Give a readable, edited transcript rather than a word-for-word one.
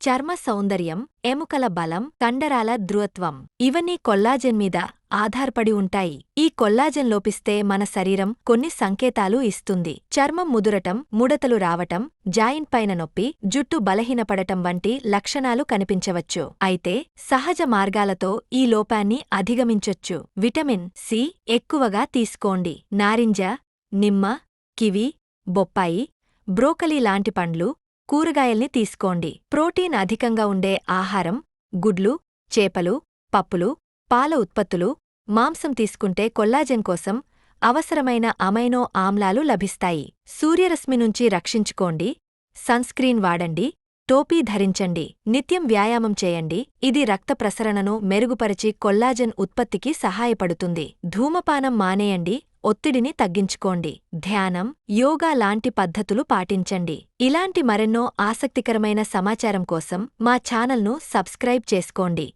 చర్మ సౌందర్యం, ఎముకల బలం, కండరాల దృఢత్వం ఇవన్నీ కొల్లాజెన్ మీద ఆధారపడి ఉంటాయి. ఈ కొల్లాజెన్ లోపిస్తే మన శరీరం కొన్ని సంకేతాలు ఇస్తుంది. చర్మం ముదురటం, ముడతలు రావటం, జాయింట్ పైన నొప్పి, జుట్టు బలహీనపడటం వంటి లక్షణాలు కనిపించవచ్చు. అయితే సహజ మార్గాలతో ఈ లోపాన్ని అధిగమించొచ్చు. విటమిన్ సి ఎక్కువగా తీసుకోండి. నారింజ, నిమ్మ, కివి, బొప్పాయి, బ్రోకలీ లాంటి పండ్లు, కూరగాయల్ని తీసుకోండి. ప్రోటీన్ అధికంగా ఉండే ఆహారం, గుడ్లు, చేపలు, పప్పులు, పాల ఉత్పత్తులు, మాంసం తీసుకుంటే కొల్లాజెన్ కోసం అవసరమైన అమైనో ఆమ్లాలు లభిస్తాయి. సూర్యరశ్మి నుంచి రక్షించుకోండి. సన్స్క్రీన్ వాడండి. టోపీ ధరించండి. నిత్యం వ్యాయామం చేయండి. ఇది రక్త ప్రసరణను మెరుగుపరిచి కొల్లాజెన్ ఉత్పత్తికి సహాయపడుతుంది. ధూమపానం మానేయండి. ఒత్తిడిని తగ్గించుకోండి. ధ్యానం, యోగా లాంటి పద్ధతులు పాటించండి. ఇలాంటి మరెన్నో ఆసక్తికరమైన సమాచారం కోసం మా ఛానల్ను సబ్స్క్రైబ్ చేసుకోండి.